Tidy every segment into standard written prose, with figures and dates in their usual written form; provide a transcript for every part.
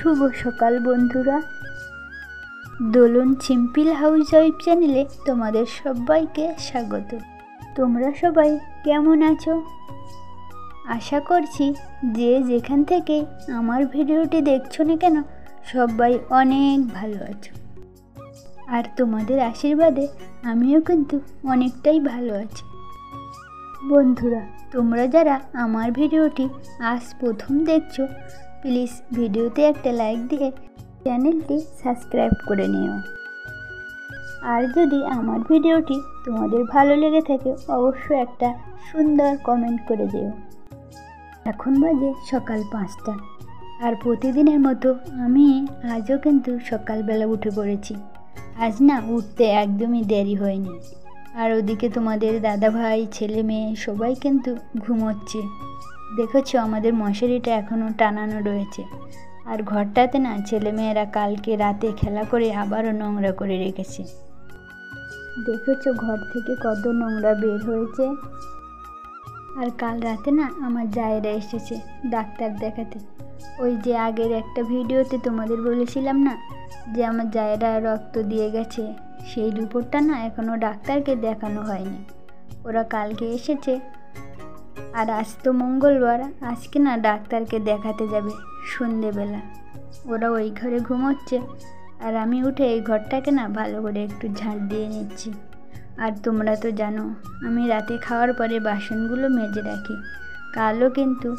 শুভ সকাল বন্ধুরা। দোলন simple housewife চ্যানেলে তোমাদের সবাইকে স্বাগত। তোমরা সবাই কেমন আছো? আশা করছি যে যেখান থেকে আমার ভিডিওটি দেখছো না কেন সবাই অনেক ভালো আছো, আর তোমাদের আশীর্বাদে আমিও কিন্তু অনেকটাই ভালো আছি। বন্ধুরা, তোমরা যারা আমার ভিডিওটি আজ প্রথম দেখছো, প্লিজ ভিডিওতে একটা লাইক দিয়ে চ্যানেলটি সাবস্ক্রাইব করে নিও। আর যদি আমার ভিডিওটি তোমাদের ভালো লেগে থাকে অবশ্যই একটা সুন্দর কমেন্ট করে দিও। এখন বাজে সকাল 5টা, আর প্রতিদিনের মতো আমি আজও কিন্তু সকালবেলা উঠে পড়েছি। আজ না উঠতে একদমই দেরি হয়নি। আর ওদিকে তোমাদের দাদাভাই, ছেলে মেয়ে সবাই কিন্তু ঘুমোচ্ছে। দেখেছো আমাদের মশারিটা এখনও টানানো রয়েছে। আর ঘরটাতে না ছেলেমেয়েরা কালকে রাতে খেলা করে আবারও নোংরা করে রেখেছে। দেখেছো ঘর থেকে কত নোংরা বের হয়েছে। আর কাল রাতে না আমার জায়েরা এসেছে ডাক্তার দেখাতে। ওই যে আগের একটা ভিডিওতে তোমাদের বলেছিলাম না যে আমার জায়েরা রক্ত দিয়ে গেছে, সেই রিপোর্টটা না এখনও ডাক্তারকে দেখানো হয়নি। ওরা কালকে এসেছে, আর আজ তো মঙ্গলবার, আজকে না ডাক্তারকে দেখাতে যাবে সন্ধেবেলা। ওরা ওই ঘরে ঘুমোচ্ছে, আর আমি উঠে এই ঘরটাকে না ভালো করে একটু ঝাড় দিয়ে নিচ্ছি। আর তোমরা তো জানো আমি রাতে খাওয়ার পরে বাসনগুলো মেজে রাখি। কালও কিন্তু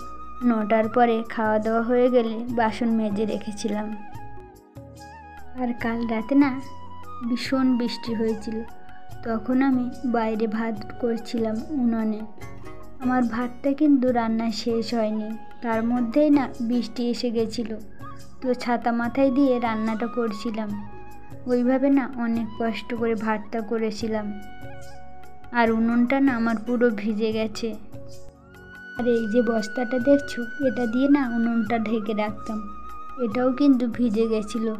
9টার পরে খাওয়া দাওয়া হয়ে গেলে বাসন মেজে রেখেছিলাম। আর কাল রাতে না ভীষণ বৃষ্টি হয়েছিল, তখন আমি বাইরে ভাত করছিলাম উনুনে। আমার ভাতটা কিন্তু রান্না শেষ হয়নি, তার মধ্যেই না বৃষ্টি এসে গেছিলো। তো ছাতা মাথায় দিয়ে রান্নাটা করছিলাম। ওইভাবে না অনেক কষ্ট করে ভাতটা করেছিলাম। আর উনুনটা না আমার পুরো ভিজে গেছে। আর এই যে বস্তাটা দেখছো, এটা দিয়ে না উনুনটা ঢেকে রাখতাম, এটাও কিন্তু ভিজে গেছিলো।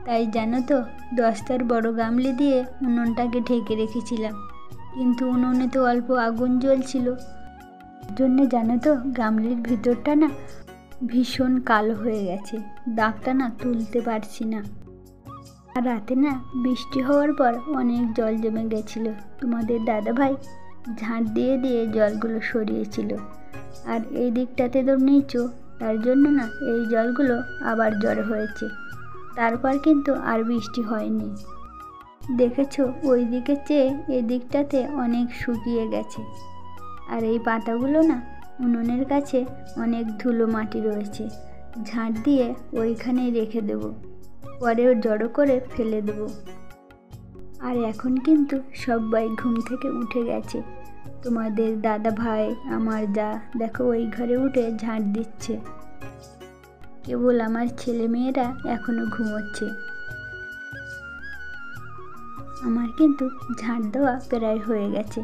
তাই জানো তো 10টার বড় গামলি দিয়ে উনুনটাকে ঢেকে রেখেছিলাম, কিন্তু উনুনে তো অল্প আগুন জ্বলছিল। জন্যে জানো তো গামলির ভিতরটা না ভীষণ কালো হয়ে গেছে, দাগটা না তুলতে পারছি না। আর রাতে না বৃষ্টি হওয়ার পর অনেক জল জমে গেছিল। তোমাদের দাদাভাই ঝাঁট দিয়ে দিয়ে জলগুলো সরিয়েছিল। আর এই দিকটাতে তো নিচু, তার জন্য না এই জলগুলো আবার জড়ো হয়েছে। তারপর কিন্তু আর বৃষ্টি হয়নি। দেখেছো ওই দিকে চেয়ে এই দিকটাতে অনেক শুকিয়ে গেছে। আর এই পাতাগুলো না উনুনের কাছে অনেক ধুলো মাটি রয়েছে, ঝাঁট দিয়ে ওইখানেই রেখে দেব, পরে জড়ো করে ফেলে দেব। আর এখন কিন্তু সবাই ঘুম থেকে উঠে গেছে। তোমাদের দাদা ভাই, আমার যা দেখো ওই ঘরে উঠে ঝাঁট দিচ্ছে। কেবল আমার ছেলে মেয়েরা এখনো ঘুমোচ্ছে। আমার কিন্তু ঝাঁট দেওয়া প্রায় হয়ে গেছে।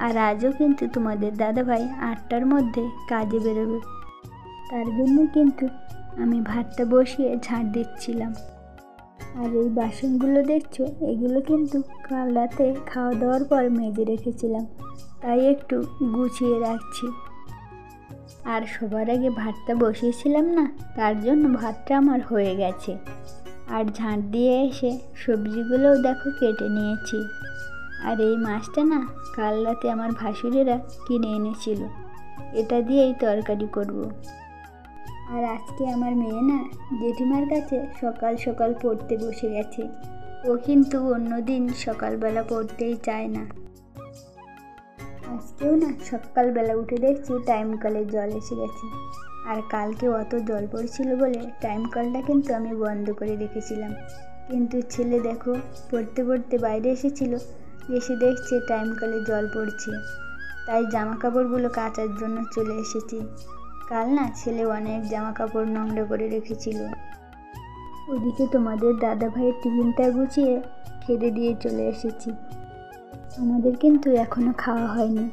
আর আজও কিন্তু তোমাদের দাদাভাই 8টার মধ্যে কাজে বেরোবে, তার জন্য কিন্তু আমি ভাতটা বসিয়ে ঝাঁট দিচ্ছিলাম। আর এই বাসনগুলো দেখছো, এগুলো কিন্তু কাল রাতে খাওয়া দাওয়ার পর মেজে রেখেছিলাম, তাই একটু গুছিয়ে রাখছি। আর সবার আগে ভাতটা বসিয়েছিলাম না, তার জন্য ভাতটা আমার হয়ে গেছে। আর ঝাঁট দিয়ে এসে সবজিগুলোও দেখো কেটে নিয়েছি। আর এই মাছটা না কাল রাতে আমার ভাসুরেরা কিনে এনেছিল, এটা দিয়েই তরকারি করব। আর আজকে আমার মেয়ে না জেঠিমার কাছে সকাল সকাল পড়তে বসে গেছে। ও কিন্তু অন্যদিন সকালবেলা পড়তেই চায় না। আজকেও না সকালবেলা উঠে দেখছি টাইম কলে জল এসে গেছে। আর কালকে অত জল পড়ছিল বলে টাইম কলটা কিন্তু আমি বন্ধ করে রেখেছিলাম। কিন্তু ছেলে দেখো পড়তে পড়তে বাইরে এসেছিল, এসে দেখছে টাইম কলে জল পড়ছে। তাই জামা কাপড়গুলো কাচার জন্য চলে এসেছি। কাল না ছেলে অনেক জামা কাপড় নোংরা করে রেখেছিল। ওদিকে তোমাদের দাদা ভাইয়ের টিফিনটা গুছিয়ে খেতে দিয়ে চলে এসেছি। আমাদের কিন্তু এখনো খাওয়া হয়নি,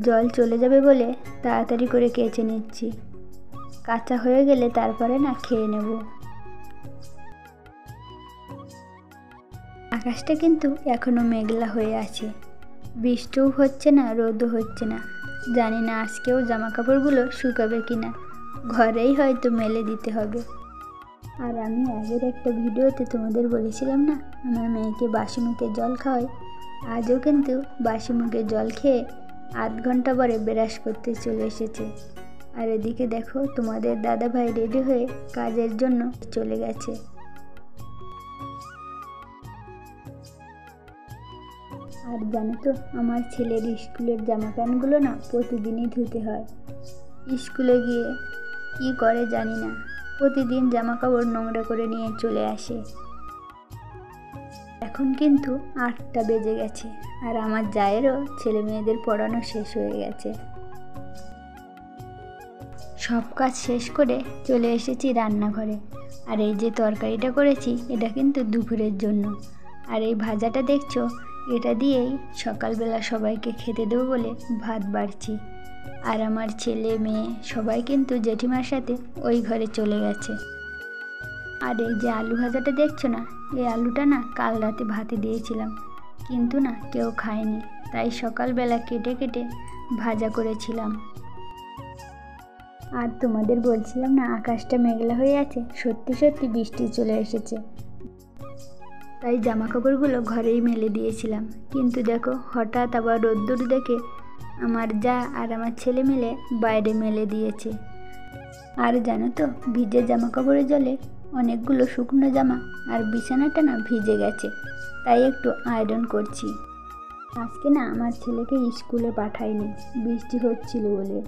জল চলে যাবে বলে তাড়াতাড়ি করে কেচে নিচ্ছি। কাঁচা হয়ে গেলে তারপরে না খেয়ে নেব। আকাশটা কিন্তু এখনো মেঘলা হয়ে আছে, বৃষ্টিও হচ্ছে না, রোদও হচ্ছে না। জানি না আজকেও জামা কাপড়গুলো শুকাবে কিনা, ঘরেই হয়তো মেলে দিতে হবে। আর আমি আগের একটা ভিডিওতে তোমাদের বলেছিলাম না আমার মেয়েকে বাসি মুখে জল খাওয়াই, আজও কিন্তু বাসি মুখে জল খেয়ে আধ ঘন্টা পরে ব্রাশ করতে চলে এসেছে। আর এদিকে দেখো তোমাদের দাদাভাই রেডি হয়ে কাজের জন্য চলে গেছে। আর জানো তো আমার ছেলের স্কুলের জামা প্যান্টগুলো না প্রতিদিনই ধুতে হয়। স্কুলে গিয়ে কী করে জানি না, প্রতিদিন জামা কাপড় নোংরা করে নিয়ে চলে আসে। এখন কিন্তু 8টা বেজে গেছে আর আমার জায়েরও ছেলে মেয়েদের পড়ানো শেষ হয়ে গেছে। সব কাজ শেষ করে চলে এসেছি রান্নাঘরে। আর এই যে তরকারিটা করেছি এটা কিন্তু দুপুরের জন্য। আর এই ভাজাটা দেখছো, এটা দিয়েই সকালবেলা সবাইকে খেতে দেবো বলে ভাত বাড়ছি। আর আমার ছেলে মেয়ে সবাই কিন্তু জেঠিমার সাথে ওই ঘরে চলে গেছে। আর এই যে আলু ভাজাটা দেখছো না, এই আলুটা না কাল রাতে ভাতে দিয়েছিলাম, কিন্তু না কেউ খায়নি, তাই সকালবেলা কেটে কেটে ভাজা করেছিলাম। আর তোমাদের বলছিলাম না আকাশটা মেঘলা হয়ে আছে, সত্যি সত্যি বৃষ্টি চলে এসেছে। তাই জামা কাপড়গুলো ঘরেই মেলে দিয়েছিলাম, কিন্তু দেখো হঠাৎ আবার রোদ্দুর দেখে আমার যা আর আমার ছেলে মিলে বাইরে মেলে দিয়েছে। আর জানো তো ভিজে জামা কাপড়ের জলে অনেকগুলো শুকনো জামা আর বিছানাটা না ভিজে গেছে, তাই একটু আয়রন করছি। আজকে না আমার ছেলেকে স্কুলে পাঠাইনি, বৃষ্টি হচ্ছিল বলে।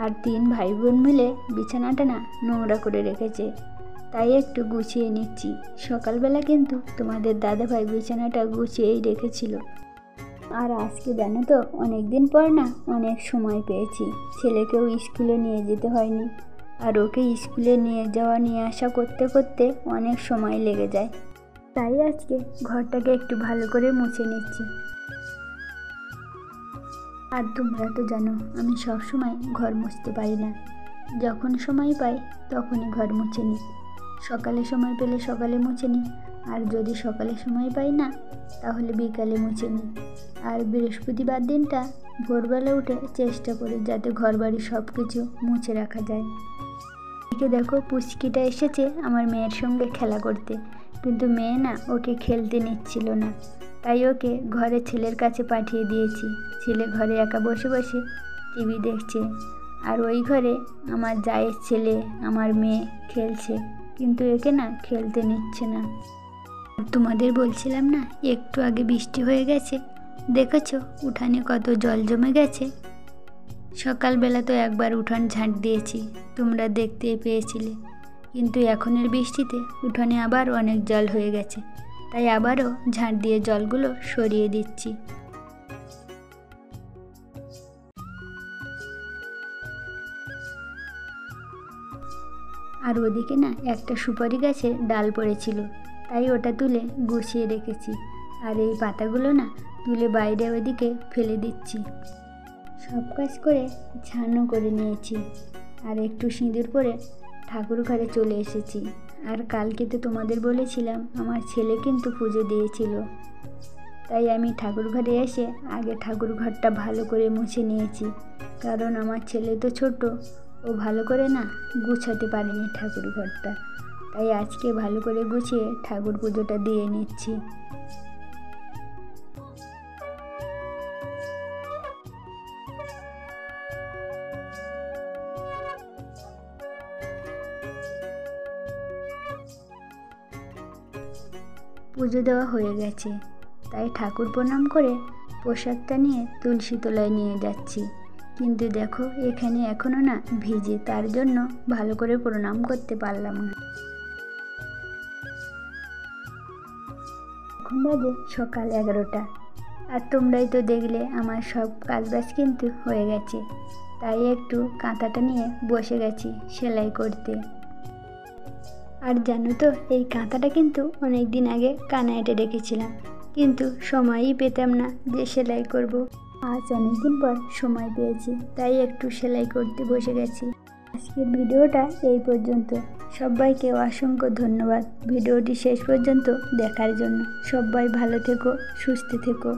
আর 3 ভাই বোন মিলে বিছানাটা না নোংরা করে রেখেছে, তাই একটু গুছিয়ে নিচ্ছি। সকালবেলা কিন্তু তোমাদের দাদাভাই বিছানাটা গুছিয়েই রেখেছিল। আর আজকে জানো তো অনেক দিন পর না অনেক সময় পেয়েছি, ছেলেকেও স্কুলে নিয়ে যেতে হয়নি। আর ওকে স্কুলে নিয়ে যাওয়া নিয়ে আসা করতে করতে অনেক সময় লেগে যায়, তাই আজকে ঘরটাকে একটু ভালো করে মুছে নিচ্ছি। আর তোমরা তো জানো আমি সব সময় ঘর মুছতে পারি না, যখন সময় পাই তখনই ঘর মুছে নিই। সকালে সময় পেলে সকালে মুছে নিই, আর যদি সকালে সময় পাই না তাহলে বিকালে মুছে নিই। আর বৃহস্পতিবার দিনটা ভোরবেলা উঠে চেষ্টা করি যাতে ঘরবাড়ি সব কিছু মুছে রাখা যায়। এদিকে দেখো পুচকিটা এসেছে আমার মেয়ের সঙ্গে খেলা করতে, কিন্তু মেয়ে না ওকে খেলতে নিচ্ছিল না, তাই ওকে ঘরে ছেলের কাছে পাঠিয়ে দিয়েছি। ছেলে ঘরে একা বসে বসে টিভি দেখছে, আর ওই ঘরে আমার জায়ের ছেলে আমার মেয়ে খেলছে, কিন্তু একে না খেলতে নিচ্ছে না। তোমাদের বলছিলাম না একটু আগে বৃষ্টি হয়ে গেছে, দেখেছো উঠানে কত জল জমে গেছে। সকালবেলা তো একবার উঠান ঝাঁট দিয়েছি, তোমরা দেখতেই পেয়েছিলে, কিন্তু এখনের বৃষ্টিতে উঠানে আবার অনেক জল হয়ে গেছে, তাই আবারও ঝাঁট দিয়ে জলগুলো সরিয়ে দিচ্ছি। আর ওদিকে না একটা সুপারি গাছে ডাল পড়েছিল, তাই ওটা তুলে গুছিয়ে রেখেছি। আর এই পাতাগুলো না তুলে বাইরে ওদিকে ফেলে দিচ্ছি। সব কাজ করে ঝানও করে নিয়েছি, আর একটু সিঁদুর পরে ঠাকুর ঘরে চলে এসেছি। আর কালকে তো তোমাদের বলেছিলাম আমার ছেলে কিন্তু পুজো দিয়েছিল, তাই আমি ঠাকুর ঘরে এসে আগে ঠাকুর ঘরটা ভালো করে মুছে নিয়েছি, কারণ আমার ছেলে তো ছোট, ও ভালো করে না গুছাতে পারেনি ঠাকুর ঘরটা, তাই আজকে ভালো করে গুছিয়ে ঠাকুর পুজোটা দিয়ে নিচ্ছি। পুজো দেওয়া হয়ে গেছে, তাই ঠাকুর প্রণাম করে প্রসাদটা নিয়ে তুলসী তলায় নিয়ে যাচ্ছি, কিন্তু দেখো এখানে এখনও না ভিজে, তার জন্য ভালো করে প্রণাম করতে পারলাম না। এখন বাজে সকাল 11টা, আর তোমরাই তো দেখলে আমার সব কাজবাজ কিন্তু হয়ে গেছে, তাই একটু কাঁথাটা নিয়ে বসে গেছি সেলাই করতে। আর জানো তো এই কাঁথাটা কিন্তু অনেক দিন আগে কানাইটে রেখেছিলাম, কিন্তু সময়ই পেতাম না যে সেলাই করব। আজ অনেকদিন পর সময় পেয়েছি, তাই একটু সেলাই করতে বসে গেছি। আজকের ভিডিওটা এই পর্যন্ত। সবাইকে অসংখ্য ধন্যবাদ ভিডিওটি শেষ পর্যন্ত দেখার জন্য। সবাই ভালো থেকো, সুস্থ থেকো।